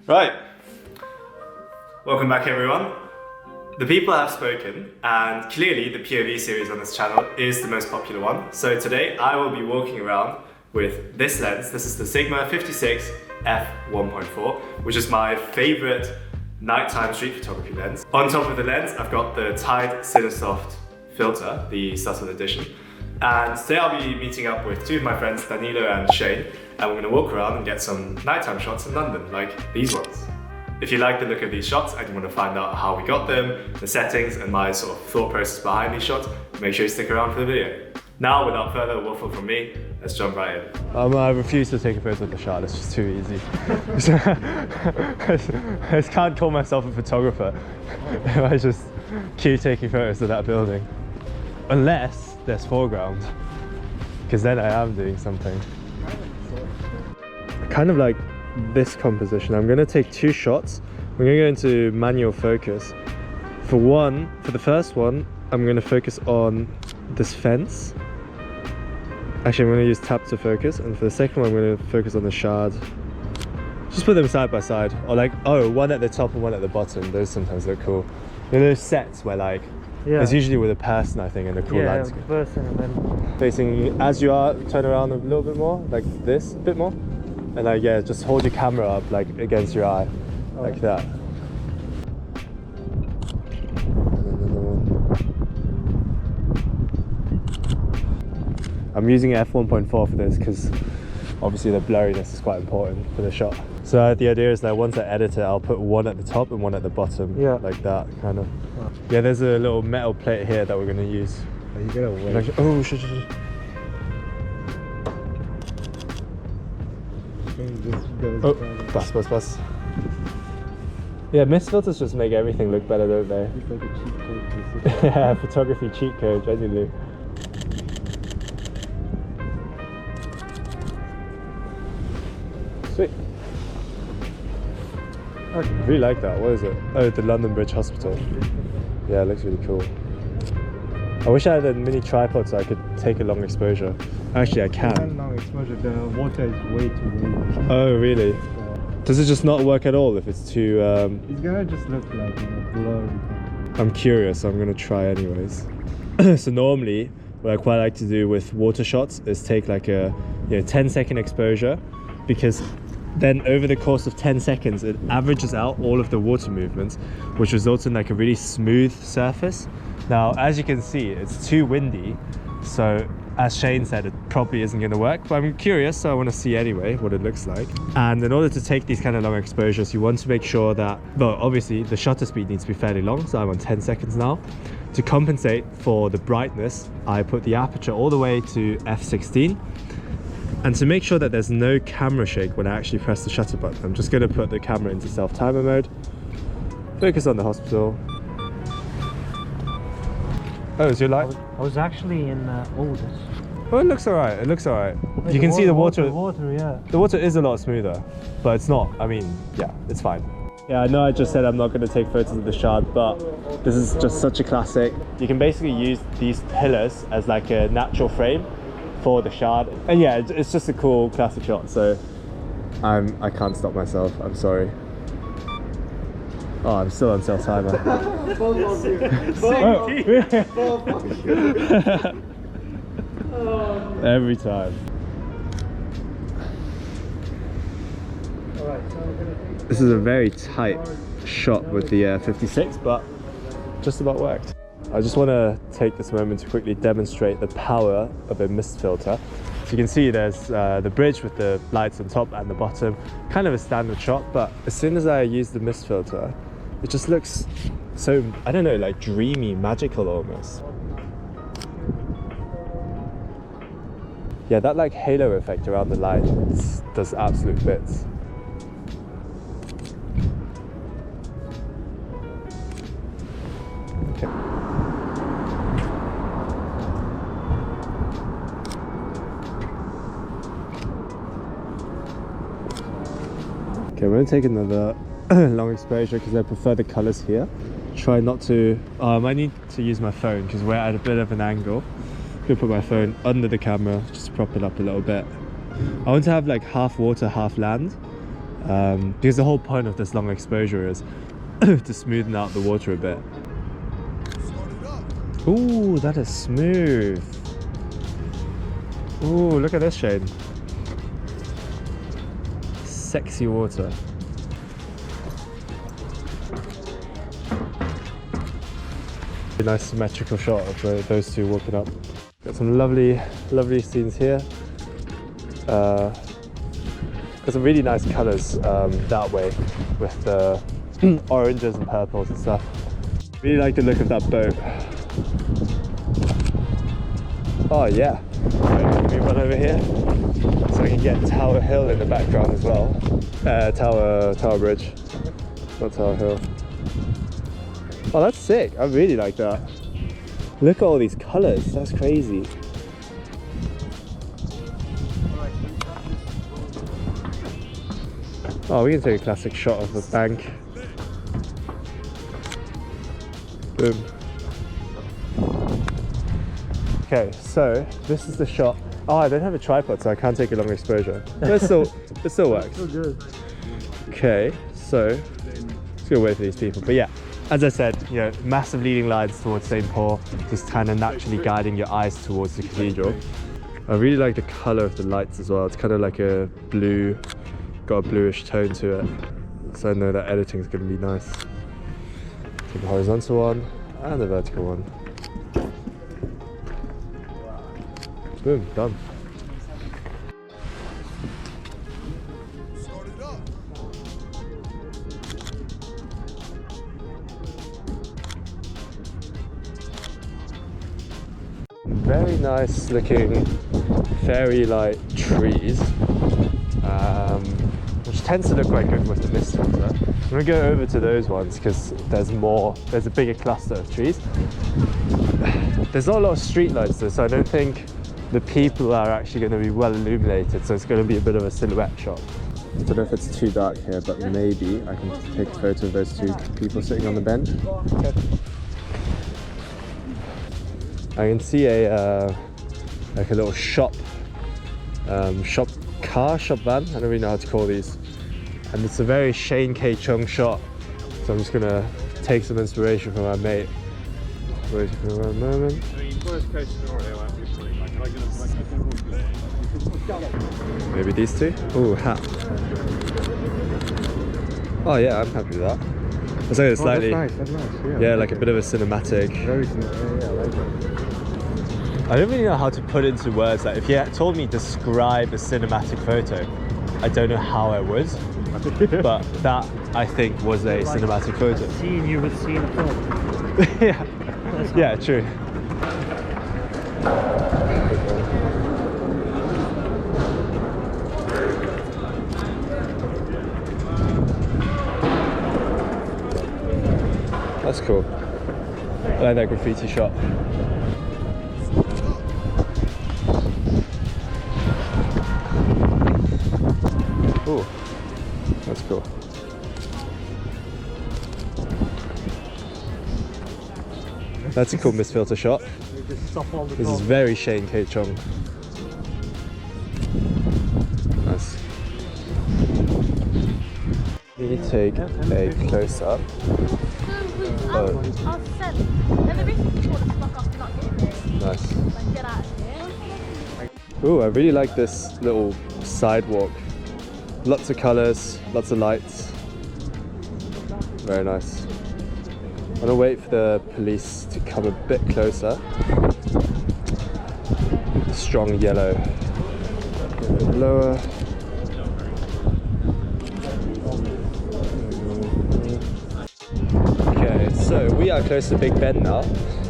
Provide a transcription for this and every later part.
Right, welcome back everyone. The people have spoken, and clearly the POV series on this channel is the most popular one. So today I will be walking around with this lens. This is the Sigma 56 F1.4, which is my favorite nighttime street photography lens. On top of the lens, I've got the Tide Cinesoft filter, the subtle edition. And today I'll be meeting up with two of my friends, Danilo and Shane, and we're going to walk around and get some nighttime shots in London, like these ones. If you like the look of these shots and you want to find out how we got them, the settings and my sort of thought process behind these shots, make sure you stick around for the video. Now, without further waffle from me, let's jump right in. I refuse to take a photo of the shot, it's just too easy. I just can't call myself a photographer if I just keep taking photos of that building. Unless there's foreground, because then I am doing something. Kind of like this composition. I'm going to take two shots. We're going to go into manual focus. For the first one, I'm going to focus on this fence. Actually, I'm going to use tap to focus, and for the second one, I'm going to focus on the shard. Just put them side by side, or like, oh, one at the top and one at the bottom. Those sometimes look cool. You know those sets where like, it's usually with a person, I think, and a cool landscape. Yeah, person, and then facing as you are, turn around a little bit more, like this, a bit more. And like, yeah, just hold your camera up like against your eye, like that. I'm using f1.4 for this because obviously the blurriness is quite important for the shot. So the idea is that once I edit it, I'll put one at the top and one at the bottom, like that, kind of. Yeah, there's a little metal plate here that we're going to use. Are you going to wait? Oh, shit. Oh, bus. Yeah, mist filters just make everything look better, don't they? It's like a cheat code. Yeah, photography cheat code, genuinely. Sweet. I really like that. What is it? Oh, the London Bridge Hospital. Yeah, it looks really cool. I wish I had a mini tripod so I could take a long exposure. Actually, I can. Long exposure, the water is way too weak. Oh, really? Does it just not work at all if it's too... It's gonna just look like blurry. I'm curious, so I'm gonna try anyways. So normally, what I quite like to do with water shots is take like a 10-second exposure, because then over the course of 10 seconds, it averages out all of the water movements, which results in like a really smooth surface. Now, as you can see, it's too windy, so as Shane said, it probably isn't going to work, but I'm curious, so I want to see anyway what it looks like. And in order to take these kind of long exposures, you want to make sure that, well, obviously the shutter speed needs to be fairly long, so I'm on 10 seconds now. To compensate for the brightness, I put the aperture all the way to f16. And to make sure that there's no camera shake when I actually press the shutter button, I'm just going to put the camera into self-timer mode, focus on the hospital. Oh, is your light? I was actually in this. Oh, it looks alright. It looks alright. You can see the water. Yeah. The water is a lot smoother, but it's not. I mean, yeah, it's fine. Yeah, I know I just said I'm not going to take photos of the shard, but this is just such a classic. You can basically use these pillars as like a natural frame for the shard. And yeah, it's just a cool classic shot. So I can't stop myself. I'm sorry. Oh, I'm still on self-timer. Every time. This is a very tight shot with the 56, but just about worked. I just want to take this moment to quickly demonstrate the power of a mist filter. So you can see there's the bridge with the lights on top and the bottom, kind of a standard shot, but as soon as I use the mist filter, it just looks so, I don't know, like dreamy, magical almost. Yeah, that like halo effect around the light does absolute bits. Okay. Okay, we're gonna take another long exposure because I prefer the colors here. Try not to, I might need to use my phone because we're at a bit of an angle. I'm gonna put my phone under the camera just to prop it up a little bit. I want to have like half water, half land. because the whole point of this long exposure is to smoothen out the water a bit. Ooh, that is smooth. Ooh, look at this shade. Sexy water. A nice symmetrical shot of those two walking up. Got some lovely scenes here. Got some really nice colours that way with the oranges and purples and stuff. Really like the look of that boat. Oh yeah. Right, let me run over here so I can get Tower Hill in the background as well. Tower Bridge, not Tower Hill. Oh, that's sick. I really like that. Look at all these colours. That's crazy. Oh, we can take a classic shot of the bank. Boom. Okay, so this is the shot. Oh, I don't have a tripod, so I can't take a long exposure. But it still works. So good. Okay, so let's go wait for these people. But yeah, as I said, you know, massive leading lines towards St. Paul, just kind of naturally guiding your eyes towards the cathedral. I really like the color of the lights as well. It's kind of like a blue, got a bluish tone to it. So I know that editing is going to be nice. Take the horizontal one and the vertical one. Boom, done. Very nice looking fairy-like trees, which tends to look quite good with the mist filter. I'm going to go over to those ones because there's a bigger cluster of trees. There's not a lot of street lights though, so I don't think the people are actually going to be well illuminated, so it's going to be a bit of a silhouette shot. I don't know if it's too dark here, but maybe I can take a photo of those two people sitting on the bench. Okay. I can see like a little shop van. I don't really know how to call these, and it's a very Shane K. Chung shot. So I'm just gonna take some inspiration from our mate. Waiting for one moment. Maybe these two? Ooh, hat. Oh yeah, I'm happy with that. It's like slightly, That's nice. yeah, like a bit of a cinematic. Very cinematic. Yeah, I like that. I don't really know how to put into words that. If you had told me describe a cinematic photo, I don't know how I would. But that, I think, was a cinematic photo. Seeing you would see the film. Yeah, yeah, true. That's cool. I like that graffiti shot. Ooh, that's cool. That's a cool mist filter shot. This is very Shane K. Chung. Nice. We take a close up. Nice. Ooh, I really like this little sidewalk. Lots of colours, lots of lights. Very nice. I'm gonna wait for the police to come a bit closer. Strong yellow. A bit lower. Okay, so we are close to Big Ben now.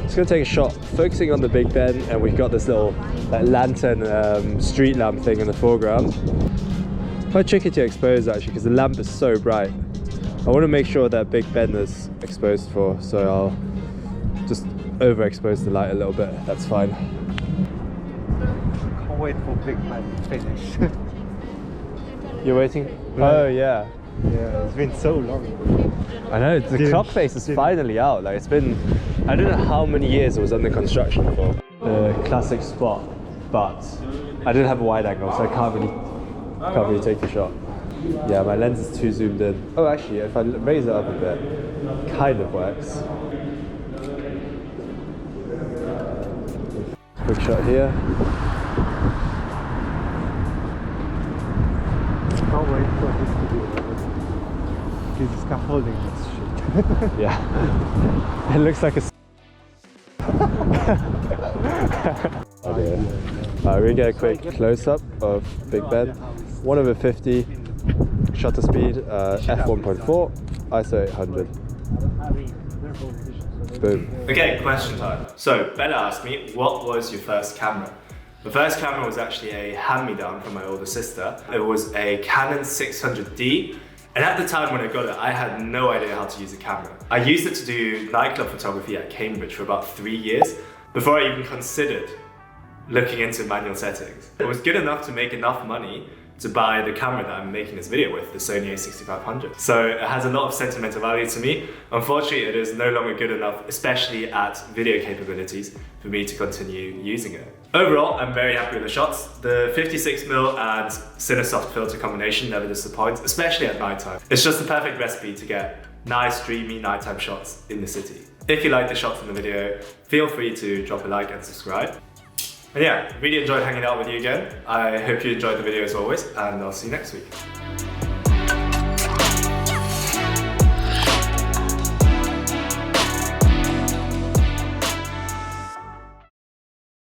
Just gonna take a shot focusing on the Big Ben, and we've got this little lantern street lamp thing in the foreground. Quite tricky to expose actually because the lamp is so bright. I want to make sure that Big Ben is exposed for, so I'll just overexpose the light a little bit. That's fine. Can't wait for Big Ben to finish. You're waiting? Yeah. Oh yeah. Yeah, it's been so long. I know, the clock face is finally out. Like, it's been, I don't know how many years it was under construction for. The classic spot, but I didn't have a wide angle, so I can't really take the shot. Yeah, my lens is too zoomed in. Oh, actually, if I raise it up a bit, kind of works. Quick shot here. Can't wait for this to be over. Because the scaffolding is shit. Yeah. It looks like a okay. We're gonna get a quick close-up of Big Ben. 1/50 shutter speed, f1.4, ISO 800. Boom. Okay, question time. So, Bella asked me, what was your first camera? The first camera was actually a hand-me-down from my older sister. It was a Canon 600D. And at the time when I got it, I had no idea how to use a camera. I used it to do nightclub photography at Cambridge for about 3 years before I even considered looking into manual settings. It was good enough to make enough money to buy the camera that I'm making this video with, the Sony a6500. So it has a lot of sentimental value to me. Unfortunately, it is no longer good enough, especially at video capabilities, for me to continue using it. Overall, I'm very happy with the shots. The 56mm and Cinesoft filter combination never disappoints, especially at nighttime. It's just the perfect recipe to get nice, dreamy nighttime shots in the city. If you like the shots in the video, feel free to drop a like and subscribe. And yeah, really enjoyed hanging out with you again. I hope you enjoyed the video as always, and I'll see you next week.